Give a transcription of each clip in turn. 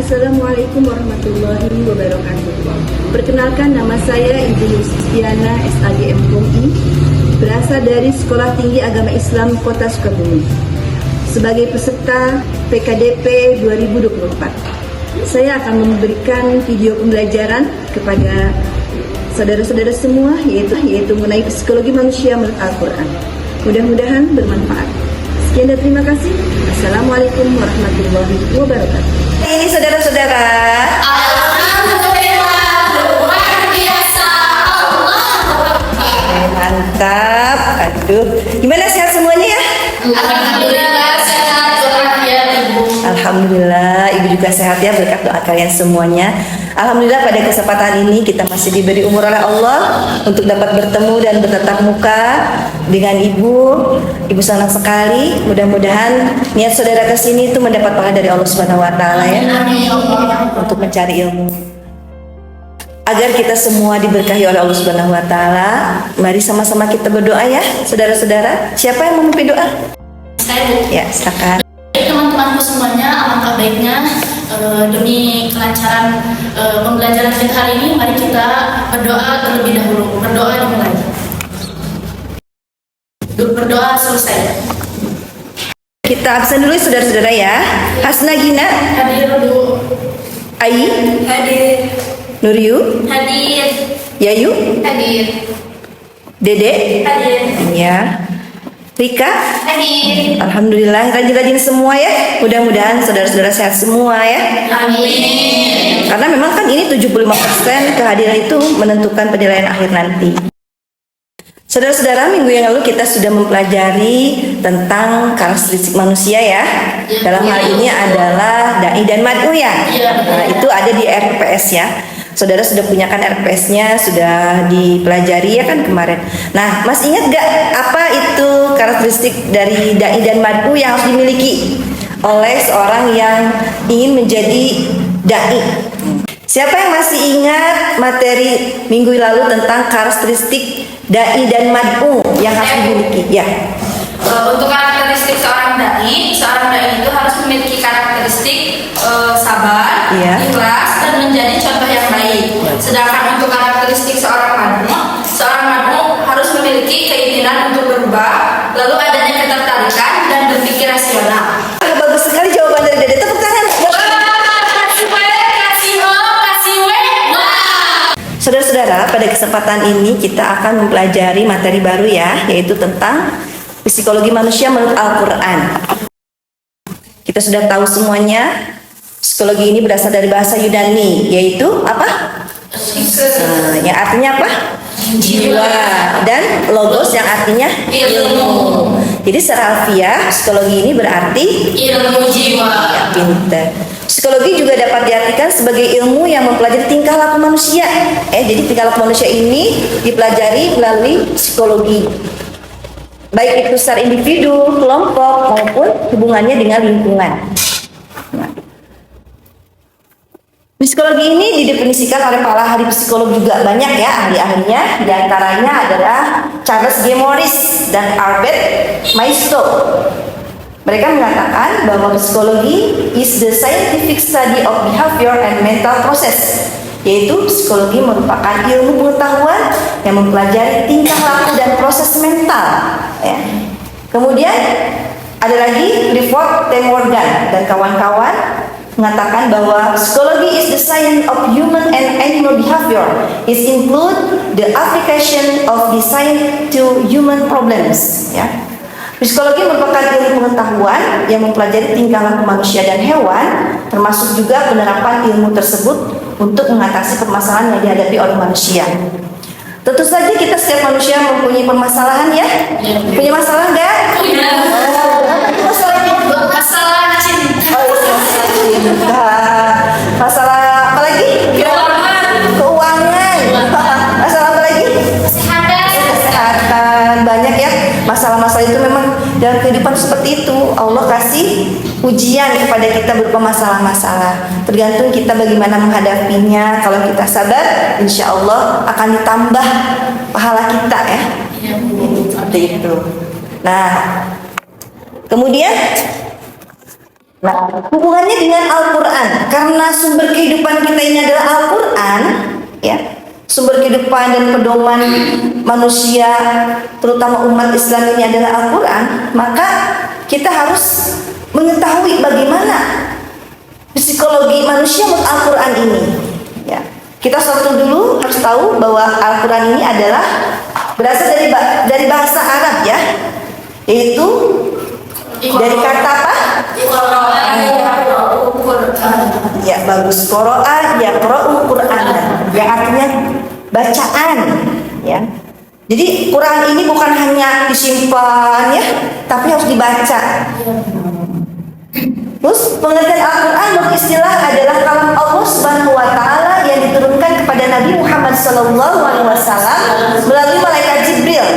Assalamualaikum warahmatullahi wabarakatuh. Perkenalkan, nama saya Ibu Yustiana SAGM KOMI, berasal dari Sekolah Tinggi Agama Islam Kota Sukabumi. Sebagai peserta PKDP 2024, saya akan memberikan video pembelajaran kepada saudara-saudara semua, yaitu mengenai psikologi manusia menurut Al-Quran. Mudah-mudahan bermanfaat. Sekian dan terima kasih. Assalamualaikum warahmatullahi wabarakatuh. Ini saudara-saudara, alhamdulillah, luar biasa, Allah mantap. Aduh, gimana, sehat semuanya ya? alhamdulillah, sehat walafiat Ibu. Alhamdulillah, Ibu juga sehat ya berkat doa kalian semuanya. Alhamdulillah, pada kesempatan ini kita masih diberi umur oleh Allah untuk dapat bertemu dan bertatap muka dengan Ibu. Ibu senang sekali. Mudah-mudahan niat saudara ke sini itu mendapat pahala dari Allah Subhanahu wa taala ya. Amin ya Allah. Untuk mencari ilmu. Agar kita semua diberkahi oleh Allah Subhanahu wa taala, mari sama-sama kita berdoa ya, saudara-saudara. Siapa yang mau memimpin doa? Saya Bu. Ya, silakan. Teman-temanku semuanya, alangkah baiknya demi kelancaran pembelajaran kita hari ini, mari kita berdoa terlebih dahulu. Berdoa dimulai. Berdoa selesai. Kita absen dulu saudara-saudara ya. Hasna Gina, Hadir Bu. Ai, Hadir. Nuryu, Hadir. Yayu, Hadir. Dede, Hadir. ya, Rika. Hadir. Alhamdulillah, rajin-rajin semua ya. Mudah-mudahan saudara-saudara sehat semua ya. Amin. Karena memang kan ini 75% kehadiran itu menentukan penilaian akhir nanti. Saudara-saudara, minggu yang lalu kita sudah mempelajari tentang karakteristik manusia ya. Dalam hal ini adalah dai dan mad'u ya. Nah, itu ada di RPS ya. Saudara sudah punyakan RPS-nya, sudah dipelajari ya kan kemarin. Nah, masih ingat gak apa itu karakteristik dari dai dan mad'u yang harus dimiliki oleh seorang yang ingin menjadi dai? Siapa yang masih ingat materi minggu lalu tentang karakteristik dai dan mad'u yang harus dimiliki? Ya. Untuk karakteristik seorang dai itu harus memiliki karakteristik sabar, Iya. ikhlas, dan menjadi contoh yang baik. Sedangkan untuk karakteristik seorang mad'u harus memiliki keinginan untuk berubah, lalu adanya ketertarikan dan berpikir rasional. Bagus sekali jawaban dari Dede. Tepuk tangan. Saudara-saudara, pada kesempatan ini kita akan mempelajari materi baru ya, yaitu tentang psikologi manusia menurut Al-Quran. Kita sudah tahu semuanya, psikologi ini berasal dari bahasa Yunani, yaitu apa? Yang artinya apa? Jiwa. Dan logos yang artinya Ilmu. Jadi secara alfiah, psikologi ini berarti Ilmu jiwa. pintar. Psikologi juga dapat diartikan sebagai ilmu yang mempelajari tingkah laku manusia. Jadi tingkah laku manusia ini dipelajari melalui psikologi. Baik itu secara individu, kelompok, maupun hubungannya dengan lingkungan. Nah, psikologi ini didefinisikan oleh para ahli psikolog juga banyak ya ahli-ahlinya. Di antaranya adalah Charles G. Morris dan Albert Maisto. Mereka mengatakan bahwa psikologi is the scientific study of behavior and mental process, yaitu psikologi merupakan ilmu pengetahuan yang mempelajari tingkah laku dan proses mental. Ya. Kemudian ada lagi Clifford T. Morgan dan kawan-kawan mengatakan bahwa psikologi is the science of human and animal behavior. It include the application of the science to human problems. Ya. Psikologi merupakan ilmu pengetahuan yang mempelajari tingkah laku manusia dan hewan, termasuk juga penerapan ilmu tersebut untuk mengatasi permasalahan yang dihadapi oleh manusia. Tentu saja kita setiap manusia mempunyai permasalahan ya. Punya masalah enggak? Punya. Masalah cinta. Masalah apa lagi? Keuangan. Masalah apa lagi? Kesehatan. Banyak ya. Masalah-masalah itu memang dalam kehidupan seperti itu. Allah kasih ujian kepada kita berupa masalah-masalah. Tergantung kita bagaimana menghadapinya. Kalau kita sabar, insya Allah akan ditambah pahala kita ya. Seperti itu. Nah, kemudian Nah, hubungannya dengan Al-Quran, karena sumber kehidupan kita ini adalah Al-Quran, ya, sumber kehidupan dan pedoman manusia, terutama umat Islam ini adalah Al-Quran, maka kita harus mengetahui bagaimana psikologi manusia menurut Al-Quran ini. Ya, kita satu dulu harus tahu bahwa Al-Quran ini adalah berasal dari bahasa Arab, ya, yaitu dari kata apa? Ya, bagus. Qara'a yaqra'u Qur'anan, yang artinya bacaan, ya. Jadi Quran ini bukan hanya disimpan, ya, tapi harus dibaca. Terus pengertian Al-Quran menurut istilah adalah kalam Allah Subhanahu wa taala yang diturunkan kepada Nabi Muhammad SAW melalui malaikat Jibril.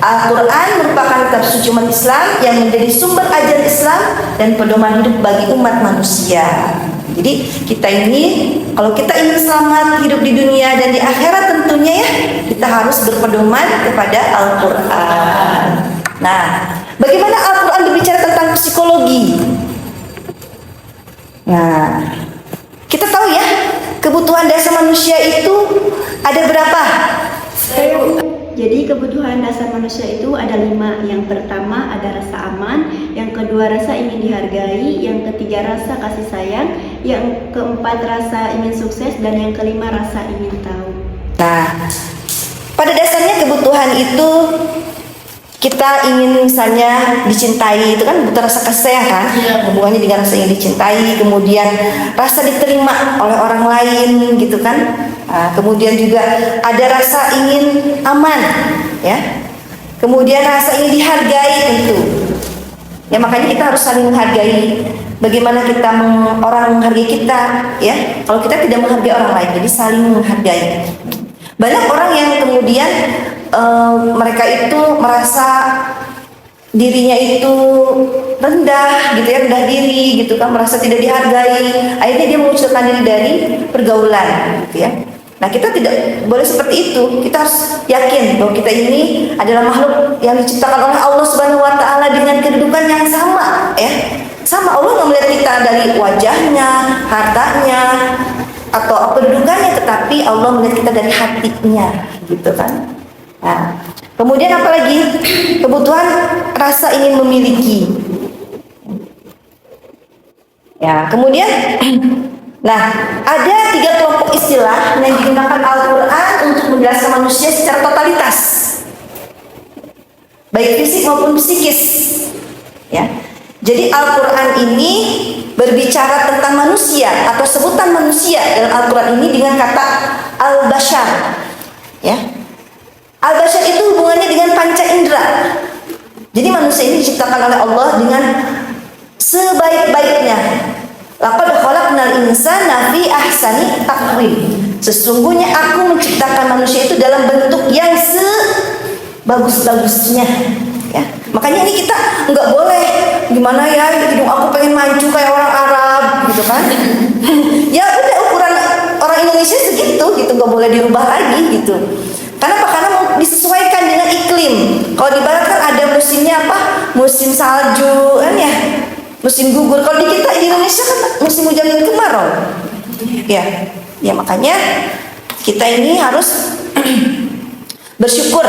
Al-Quran merupakan kitab suci umat Islam yang menjadi sumber ajaran Islam dan pedoman hidup bagi umat manusia. Jadi kita ini, kalau kita ingin selamat hidup di dunia dan di akhirat tentunya, ya, kita harus berpedoman kepada Al-Quran. Nah, bagaimana Al-Quran berbicara tentang psikologi? Nah, kita tahu, ya, kebutuhan dasar manusia itu ada berapa? Jadi kebutuhan dasar manusia itu ada 5. Yang pertama ada rasa aman, yang kedua rasa ingin dihargai, yang ketiga rasa kasih sayang, yang keempat rasa ingin sukses, dan yang kelima rasa ingin tahu. Nah, pada dasarnya kebutuhan itu kita ingin misalnya dicintai, itu kan butuh rasa kasih sayang, kan? Hubungannya dengan rasa ingin dicintai, kemudian rasa diterima oleh orang lain, gitu kan? Nah, kemudian juga ada rasa ingin aman, ya. Kemudian rasa ingin dihargai tentu. Ya, makanya kita harus saling menghargai. Bagaimana orang menghargai kita, ya? Kalau kita tidak menghargai orang lain, jadi saling menghargai. Banyak orang yang kemudian mereka itu merasa dirinya itu rendah, gitu, ya, rendah diri, gitu kan, merasa tidak dihargai. Akhirnya dia mengucilkan diri dari pergaulan, gitu, ya. Nah, kita tidak boleh seperti itu. Kita harus yakin bahwa kita ini adalah makhluk yang diciptakan oleh Allah Subhanahu wa taala dengan kedudukan yang sama, ya. Sama, Allah nggak melihat kita dari wajahnya, hartanya, atau kedudukannya, tetapi Allah melihat kita dari hatinya, gitu kan. Nah, kemudian apalagi kebutuhan rasa ingin memiliki. Ya, kemudian nah, ada 3 kelompok istilah yang digunakan Al-Quran untuk menjelaskan manusia secara totalitas, baik fisik maupun psikis, ya. Jadi Al-Quran ini berbicara tentang manusia atau sebutan manusia dalam Al-Quran ini dengan kata Al-Bashar, ya. Al-Bashar itu hubungannya dengan panca indera. Jadi manusia ini diciptakan oleh Allah dengan sebaik-baiknya. Laqad khalaqnal insana fi ahsani taqwim. Sesungguhnya aku menciptakan manusia itu dalam bentuk yang sebagus-bagusnya, ya. Makanya ini kita nggak boleh gimana, ya, hidung aku pengen maju kayak orang Arab, gitu kan. Ya udah, ukuran orang Indonesia segitu, gitu, nggak boleh dirubah lagi, gitu. Karena apa? Karena disesuaikan dengan iklim. Kalau di barat kan ada musimnya apa? Musim salju, kan, ya, musim gugur. Kalau di kita di Indonesia kan musim hujan dan kemarau. Ya, ya, makanya kita ini harus bersyukur.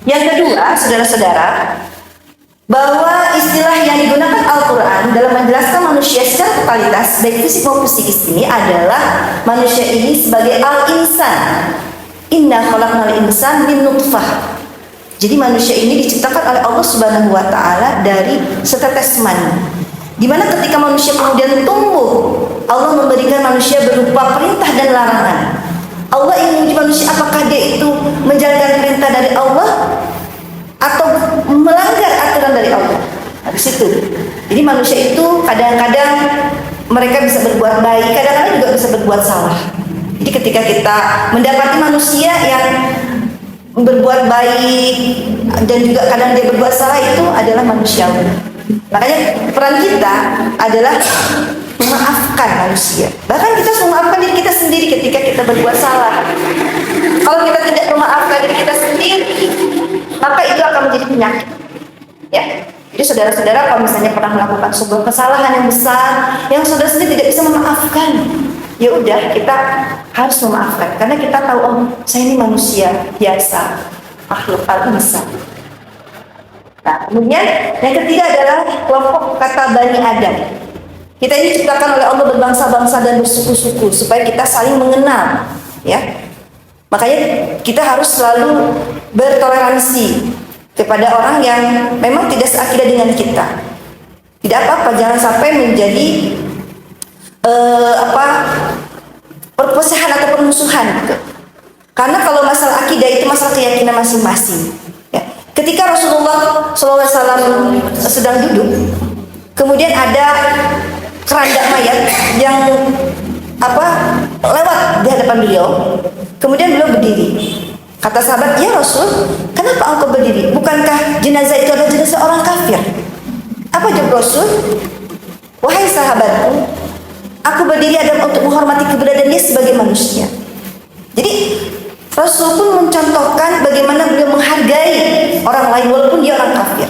Yang kedua, saudara-saudara, bahwa istilah yang digunakan Al-Quran dalam menjelaskan manusia secara totalitas, baik fisik maupun psikis ini adalah manusia ini sebagai al-insan. Inna khalaqnal insan min nutfah. Jadi manusia ini diciptakan oleh Allah Subhanahu wa taala dari setetes mani. Dimana ketika manusia kemudian tumbuh, Allah memberikan manusia berupa perintah dan larangan. Allah ingin menguji manusia apakah dia itu menjalankan perintah dari Allah atau melanggar aturan dari Allah. Di situ. Jadi manusia itu kadang-kadang mereka bisa berbuat baik, kadang-kadang juga bisa berbuat salah. Jadi ketika kita mendapati manusia yang berbuat baik dan juga kadang dia berbuat salah, itu adalah manusiawi. Makanya peran kita adalah memaafkan manusia. Bahkan kita harus memaafkan diri kita sendiri ketika kita berbuat salah. Kalau kita tidak memaafkan diri kita sendiri, maka itu akan menjadi penyakit. Ya, jadi Jadi saudara-saudara kalau misalnya pernah melakukan sebuah kesalahan yang besar, yang saudara sendiri tidak bisa memaafkan, ya udah kita harus memaafkan karena kita tahu oh saya ini manusia biasa, makhluk al-insan. Nah, kemudian yang ketiga adalah kelompok kata Bani Adam. Kita ini diciptakan oleh Allah berbangsa-bangsa dan bersuku-suku supaya kita saling mengenal, ya. Makanya kita harus selalu bertoleransi kepada orang yang memang tidak seakidah dengan kita. Tidak apa-apa, jangan sampai menjadi perpecahan atau permusuhan. Karena kalau masalah akidah itu masalah keyakinan masing-masing. Ya. Ketika Rasulullah SAW sedang duduk, kemudian ada keranda mayat yang lewat di hadapan beliau, kemudian beliau berdiri. Kata sahabat, ya Rasul, kenapa engkau berdiri? Bukankah jenazah itu adalah jenazah orang kafir? Apa jawab Rasul? Wahai sahabatku, aku berdiri adalah untuk menghormati keberadaan dia sebagai manusia. Jadi Rasul pun mencontohkan bagaimana beliau menghargai orang lain walaupun dia orang kafir.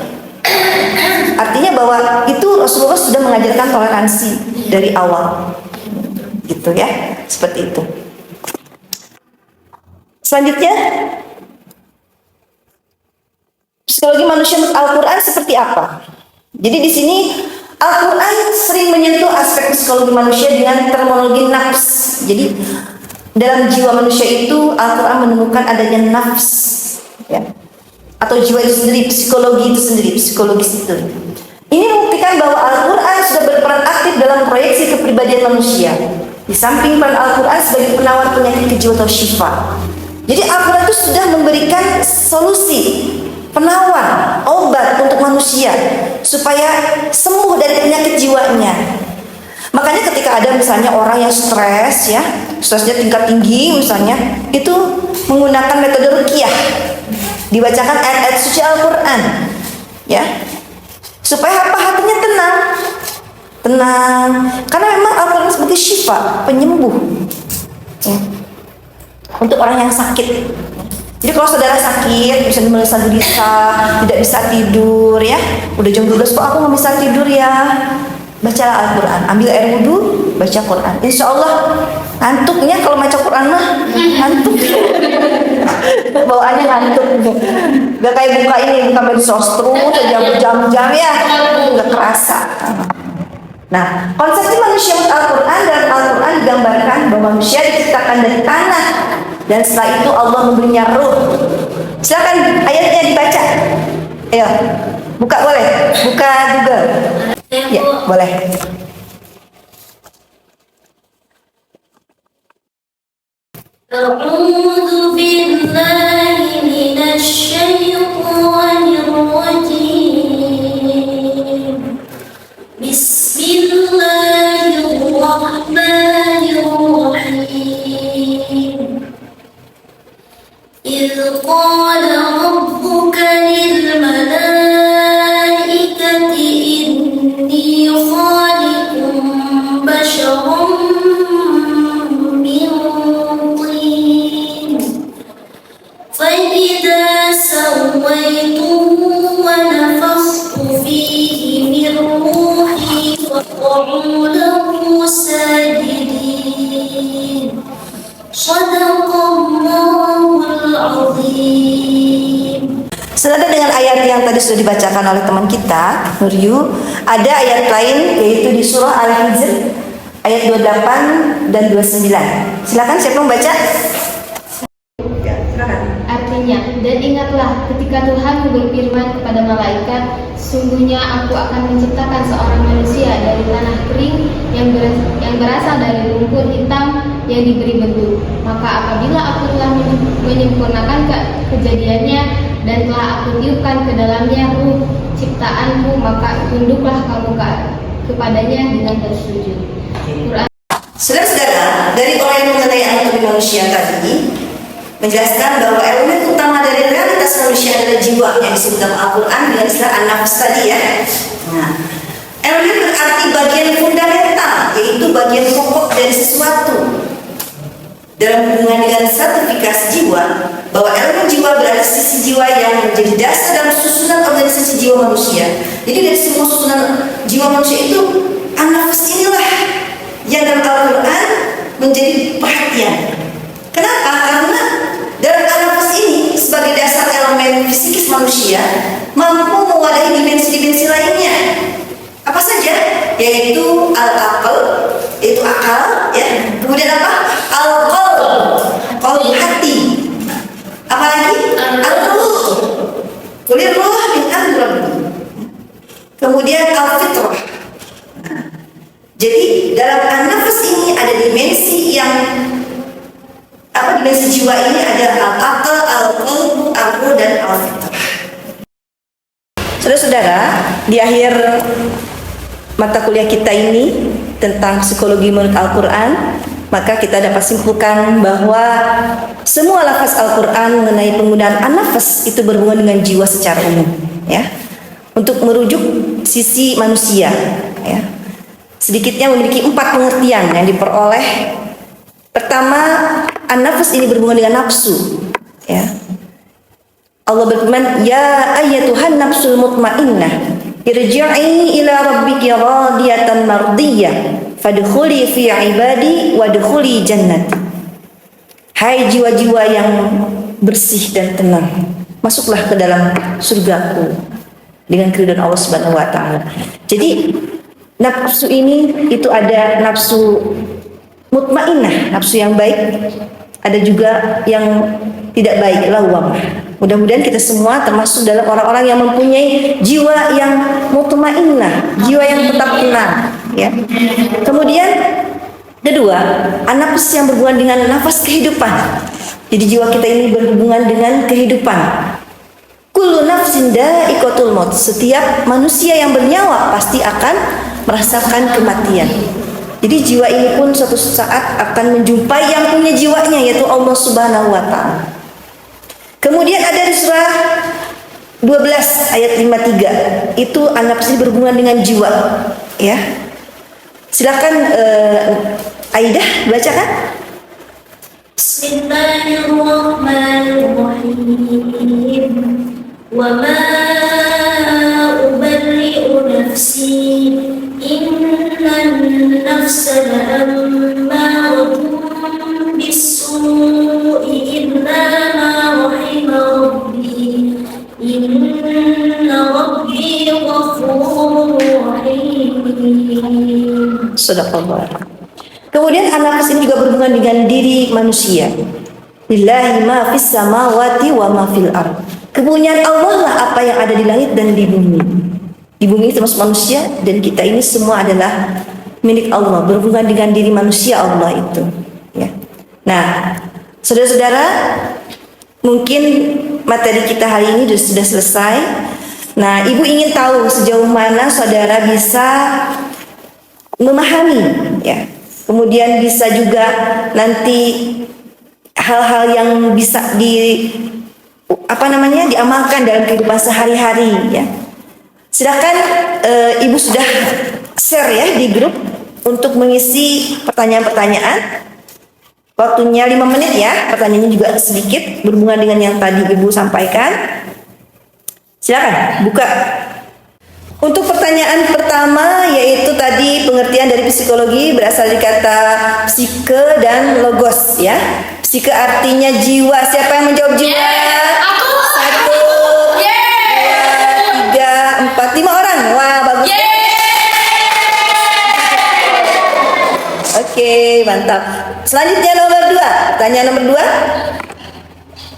Artinya bahwa itu Rasulullah sudah mengajarkan toleransi dari awal, gitu ya, seperti itu. Selanjutnya, psikologi manusia menurut Al-Quran seperti apa? Jadi di sini Al-Quran sering menyentuh aspek psikologi manusia dengan terminologi nafs. Jadi dalam jiwa manusia itu Al-Quran menemukan adanya nafs, ya, atau jiwa itu sendiri, psikologi itu sendiri, psikologis itu. Ini membuktikan bahwa Al-Quran sudah berperan aktif dalam proyeksi kepribadian manusia. Di samping peran Al-Quran sebagai penawar penyakit jiwa atau syifa. Jadi Al-Quran itu sudah memberikan solusi, penawar, obat untuk manusia supaya sembuh dari penyakit jiwanya. Makanya ketika ada misalnya orang yang stres, ya, stresnya tingkat tinggi misalnya, itu menggunakan metode ruqyah, dibacakan ayat-ayat suci Al-Quran, ya, supaya hatinya tenang, karena memang Al-Quran sebagai syifa, penyembuh, ya, untuk orang yang sakit. Jadi kalau saudara sakit, bisa merasa gelisah, tidak bisa tidur, ya, udah jam 12 kok aku nggak bisa tidur ya, bacalah Al-Quran, ambil air wudhu, baca Quran. Insya Allah ngantuknya kalau baca Quran mah ngantuk, bawaannya ngantuk, gak kayak buka medsos terus jam-jam ya, nggak kerasa. Nah, konsepsi manusia menurut Al-Quran, dalam Al-Quran digambarkan bahwa manusia diciptakan dari tanah dan setelah itu Allah memberinya ruh. Silakan ayatnya dibaca. Ayo, buka boleh, buka Google. Ya, boleh. A'udzu billahi minasy syaithanir rajim. Bismillahirrahmanirrahim. Idz qala rabbuka lil malaikati inni khaliqun basharan min tin fa idza sawaituhu wa nafakhtu fihi min ruhi faq'u lahu sajidin. Shadaqallahul azim. Senada dengan ayat yang tadi sudah dibacakan oleh teman kita, Nuryu, ada ayat lain yaitu di surah Al-Hijr ayat 28 dan 29. Silakan siapa yang membaca? Ya, silakan. Artinya, dan ingatlah ketika Tuhan berfirman kepada malaikat, sesungguhnya aku akan menciptakan seorang manusia dari tanah kering yang berasal dari lumpur hitam yang diberi bentuk. Maka apabila aku telah menyempurnakan kejadiannya dan telah aku tiupkan ke dalamnya ruh ciptaanku, maka tunduklah kamu kepadanya dengan bersujud. Quran. Saudara-saudara, dari orang yang mengenai anatomi manusia tadi menjelaskan bahwa elemen utama dari realitas manusia adalah jiwa yang disebut dalam Al-Quran dengan istilah an-nafs tadi, ya. Nah, elemen berarti bagian fundamental, yaitu bagian pokok dari sesuatu. dalam hubungan dengan sertifikasi jiwa, bahwa elemen jiwa berada sisi jiwa yang menjadi dasar dalam susunan organisasi jiwa manusia. Jadi dari semua susunan jiwa manusia itu, an-nafs inilah yang dalam Al-Quran menjadi perhatian. Kenapa? Karena dalam an-nafs ini sebagai dasar elemen fisikis manusia mampu mewadahi dimensi-dimensi lainnya. Apa saja? Yaitu al-aql, yaitu akal, ya. Kemudian apa? Qalb, hati. Apalagi? Al-ruh. Kulir ruh min amri. Kemudian al-fitrah. Jadi dalam an-nafs ini ada dimensi yang dimensi jiwa ini ada al-aql, al-qalb, al-ruh dan al-fitrah. Saudara-saudara, di akhir mata kuliah kita ini tentang psikologi menurut Al-Quran, maka kita dapat simpulkan bahwa semua lafaz Al-Quran mengenai penggunaan an-nafs itu berhubungan dengan jiwa secara umum, ya, untuk merujuk sisi manusia, ya. Sedikitnya memiliki 4 pengertian yang diperoleh. Pertama, an-nafs ini berhubungan dengan nafsu, ya. Allah berfirman, ya ayyatuhan nafsul mutmainnah irji'i ila rabbiki radiyatan mardiyah fadkhuli fi ibadi wadkhuli jannati. Hai jiwa-jiwa yang bersih dan tenang, masuklah ke dalam surgaku dengan keridhaan Allah Subhanahu wa taala. Jadi nafsu ini itu ada nafsu mutmainnah, nafsu yang baik, ada juga yang tidak baik, lawamah. Mudah-mudahan kita semua termasuk dalam orang-orang yang mempunyai jiwa yang mutmainnah, jiwa yang tetap tenang, ya. Kemudian kedua, an-nafs yang berhubungan dengan nafas kehidupan. Jadi jiwa kita ini berhubungan dengan kehidupan. Kullu nafsin dha'iqatul maut. Setiap manusia yang bernyawa pasti akan merasakan kematian. Jadi jiwa ini pun suatu saat akan menjumpai yang punya jiwanya, yaitu Allah Subhanahu wa taala. Kemudian ada di surah 12 ayat 53, itu an-nafs berhubungan dengan jiwa, ya. Silakan Aidah bacakan. Bismillahirrahmanirrahim. Wa ma ubarri'u nafsi innan nafsa la'ammaratun bis-su'i illa ma rahima rabbi inna rabbi ghafurur rahim. Sadaqallah. Kemudian an-nafs ini juga berhubungan dengan diri manusia. Lillahi ma fis samawati wa ma fil ard. Kepunyaan Allah lah apa yang ada di langit dan di bumi. Di bumi termasuk manusia, dan kita ini semua adalah milik Allah, berhubungan dengan diri manusia Allah itu, ya. Nah, saudara-saudara, mungkin materi kita hari ini sudah selesai. Nah, Ibu ingin tahu sejauh mana saudara bisa memahami, ya. Kemudian bisa juga nanti hal-hal yang bisa diamalkan dalam kehidupan sehari-hari, ya. Silakan Ibu sudah share ya di grup untuk mengisi pertanyaan-pertanyaan. Waktunya 5 menit ya. Pertanyaannya juga sedikit berhubungan dengan yang tadi Ibu sampaikan. Silakan buka. Untuk pertanyaan pertama, yaitu tadi pengertian dari psikologi berasal dari kata psike dan logos, ya. Psike artinya jiwa. Siapa yang menjawab jiwa? Aku. 1, 2, 3, 4, 5 orang. Wah, bagus. Oke, mantap. Selanjutnya nomor 2. Pertanyaan nomor 2.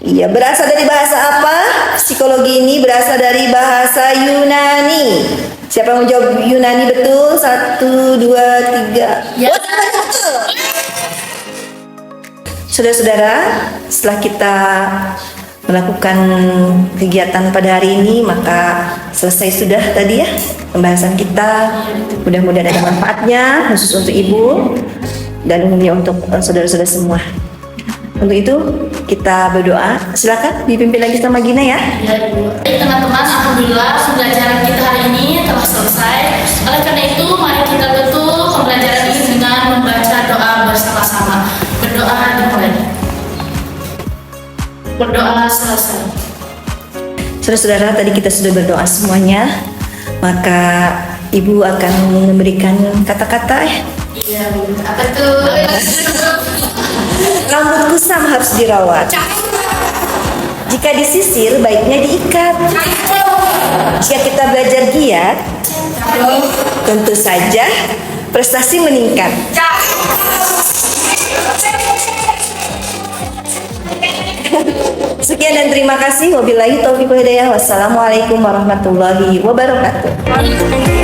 Iya, berasal dari bahasa apa? Psikologi ini berasal dari bahasa Yunani. Siapa yang menjawab Yunani betul? 1, 2, 3. Ya. Oh, betul. Saudara-saudara, setelah kita melakukan kegiatan pada hari ini, maka selesai sudah tadi ya pembahasan kita. Mudah-mudahan ada manfaatnya khusus untuk Ibu dan umumnya untuk saudara-saudara semua. Untuk itu kita berdoa. Silakan dipimpin lagi sama Gina ya. Ya, Ibu. Baik, teman-teman, alhamdulillah pembelajaran kita hari ini telah selesai. Oleh karena itu, mari kita tutup pembelajaran ini dengan membaca doa bersama-sama. Berdoa dimulai. berdoa selesai. Saudara-saudara, tadi kita sudah berdoa semuanya, maka Ibu akan memberikan kata-kata. Iya, apa tuh? Rambut kusam harus dirawat. Jika disisir, baiknya diikat. Jika kita belajar giat, tentu saja prestasi meningkat. Sekian dan terima kasih. Wabillahi taufiq wal hidayah. Wassalamualaikum warahmatullahi wabarakatuh.